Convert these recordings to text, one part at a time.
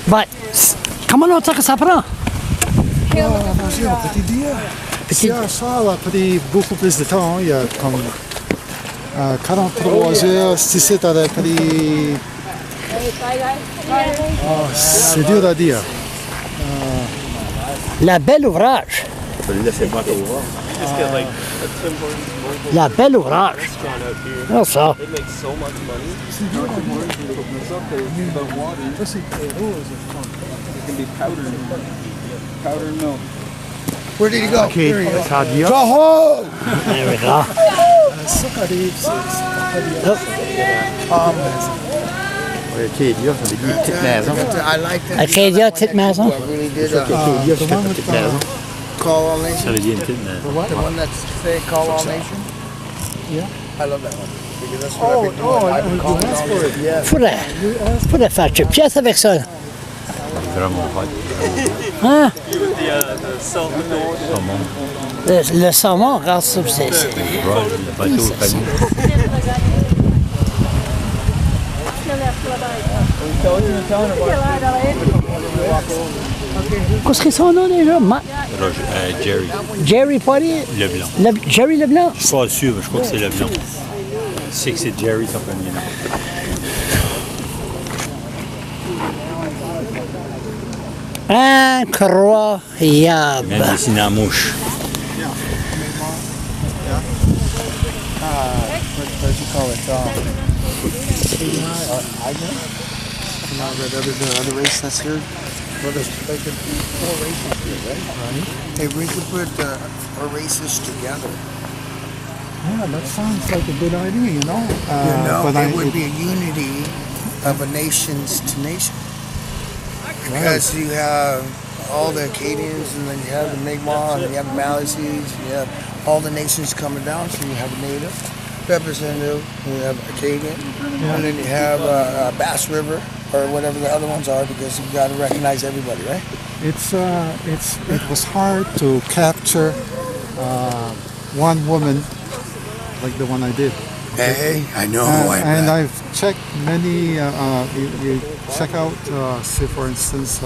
Ouais. Comment longtemps que ça prend? Petit dia. Ici à Shale a pris beaucoup plus de temps. Il y a comme 43 heures. Ici, ça a pris... c'est dur à dire. La belle ouvrage. La belle ouvrage. Ah, ça. Where did he go? Okay, Sadia. Go home! There we go. Acadia, ça veut dire petite maison. I like that. Acadia, petite maison. I really did Acadia, c'est une petite maison. Call All Nation. Ça veut dire une petite maison. The one that's saying Call All Nation? Yeah. I love that one. Because that's what I've been doing. I've been calling all for it. Yeah. Faudrait faire une pièce avec ça. Vraiment hot. Hein? Saumon. Le saumon, regarde ça. C'est... Le bateau famille. Qu'est-ce que c'est son nom déjà? Jerry. Jerry Poirier? LeBlanc. Jerry LeBlanc? Je suis pas sûr, mais je crois que c'est LeBlanc. Je sais que c'est Jerry, son premier nom. Incroyable. Même dessiné en mouche. What do you call it? The other race that's here? Well, there's like 4 races here, right? Hey, we could put 4 races together. Yeah, that sounds like a good idea, you know. But it would be a unity of a nations to nation. Because you have all the Acadians, and then you have the Mi'kmaq, and you have the Malisees, and you have all the nations coming down. So you have a Native representative, and you have Acadian, and then you have Bass River, or whatever the other ones are, because you've got to recognize everybody, right? It was hard to capture one woman like the one I did. Hey, I know. And I've checked many. You check out, say for instance,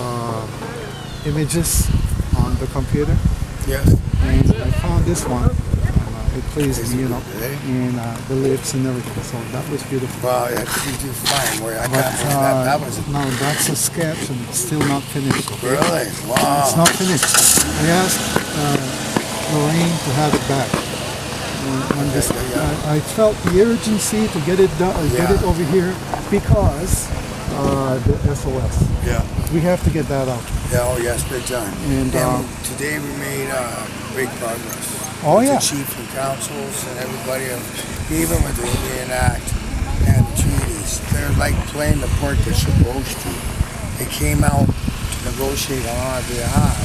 images on the computer. Yes. And I found this one. It pleased me, you know, and the lips and everything. So that was beautiful. Well, yeah, you do fine. Where I got that was. No, that's a sketch and it's still not finished. Really? Wow. It's not finished. I asked Lorraine to have it back. When this, I felt the urgency to get it done, get it over here because the SOS. Yeah. We have to get that out. Yeah. Oh yes, big time. And today we made big progress. Oh with yeah. The chief and councils and everybody, even with the Indian Act and the treaties, they're like playing the part they're supposed to. They came out to negotiate on our behalf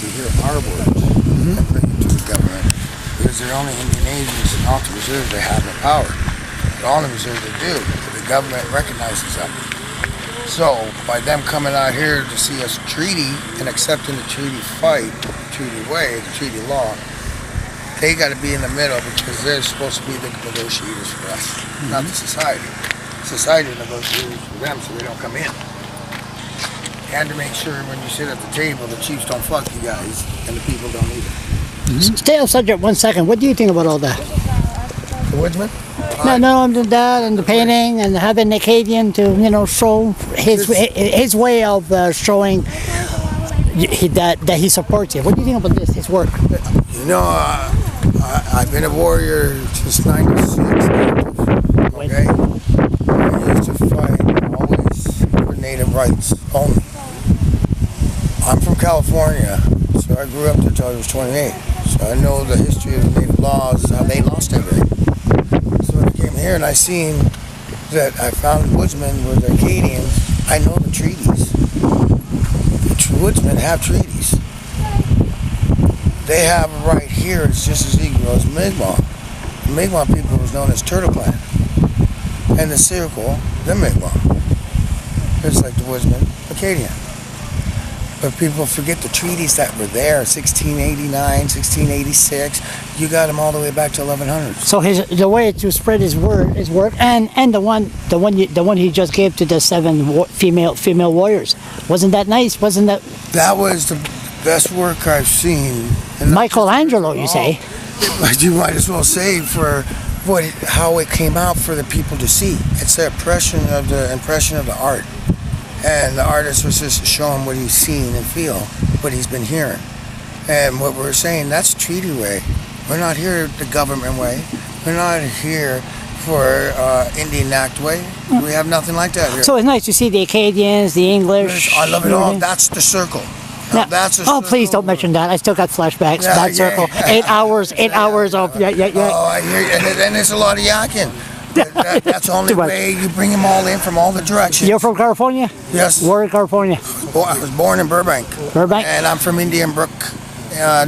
to hear our words and bring it to the government. Because they're only Indian agents and off the reserve they have the power. But on the reserve they do. The government recognizes them. So by them coming out here to see us treaty and accepting the treaty fight, the treaty way, the treaty law, they got to be in the middle because they're supposed to be the negotiators for us, not the society. Society negotiators for them so they don't come in. And to make sure when you sit at the table, the chiefs don't fuck you guys and the people don't either. Stay on subject 1 second. What do you think about all that? The woodsman? No, that and the painting and having the Acadian to, you know, show his way of showing that he supports you. What do you think about this, his work? You know, I've been a warrior since '96. Okay? I used to fight always for Native rights only. I'm from California, so I grew up there until I was 28. So I know the history of the Native laws, how they lost everything. So when I came here and I seen that I found woodsmen were the Acadians, I know the treaties. The woodsmen have treaties. They have a right here, it's just as equal as Mi'kmaq. The Mi'kmaq people was known as Turtle Clan. And the Circle, the Mi'kmaq. It's like the woodsman, Acadian. But people forget the treaties that were there, 1689, 1686. You got them all the way back to 1100. So the way to spread his work, and the one he just gave to the 7 female warriors. Wasn't that nice? Wasn't that? That was the best work I've seen. Michelangelo, you say? You might as well say for how it came out for the people to see. It's the impression of the art. And the artist was just showing what he's seen and feel, what he's been hearing. And what we're saying, that's treaty way. We're not here the government way. We're not here for Indian Act way. We have nothing like that here. So it's nice to see the Acadians, the English. I love it all. That's the circle. Now, That's a oh, please don't mention that. I still got flashbacks. Yeah, That circle. 8 hours. 8 hours of yeah. Oh, I hear you. And there's a lot of yakking. That's the only Too much. way you bring them all in from all the directions. You're from California? Yes. Where in California? Well, I was born in Burbank. Burbank? And I'm from Indian Brook,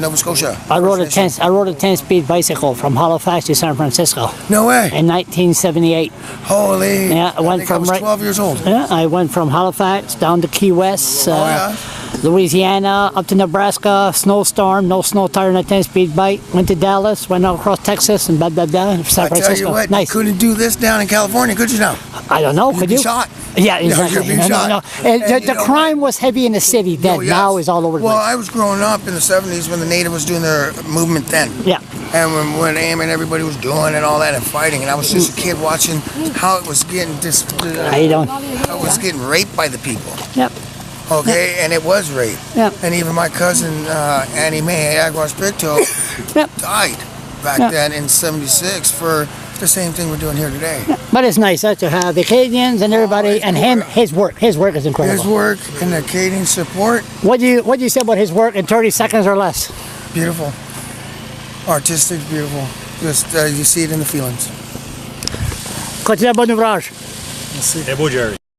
Nova Scotia. I rode a 10-speed bicycle from Halifax to San Francisco No way. in 1978. Holy. Yeah, I went think from I was 12 years old. Yeah, I went from Halifax down to Key West, yeah. Louisiana, up to Nebraska, snowstorm, no snow tire on a 10-speed bike. Went to Dallas, went across Texas, and San I Francisco. tell you what, Nice. you couldn't do this down in California, could you now? I don't know. You'd Could be you? shot. Yeah, exactly. you'd be shot. No. And The you know crime was heavy in the city then. Oh, yes. Now it's all over the Well, place. I was growing up in the 70s when the Native was doing their movement then. Yeah. And when AIM and everybody was doing and all that and fighting, and I was just a kid watching how it was getting How you doing? how it was getting raped by the people. Yep. Okay, and it was rape. Yep. And even my cousin Annie Mae Aguas Picto Yep. died back Yeah. then in '76 for the same thing we're doing here today. But it's nice to have the Acadians and everybody, and him, his work. His work is incredible. His work and the Acadian support, What do you say about his work in 30 seconds or less? beautiful. Artistic, beautiful. Just you see it in the feelings. Continuez, bon ouvrage. C'est beau, Jerry.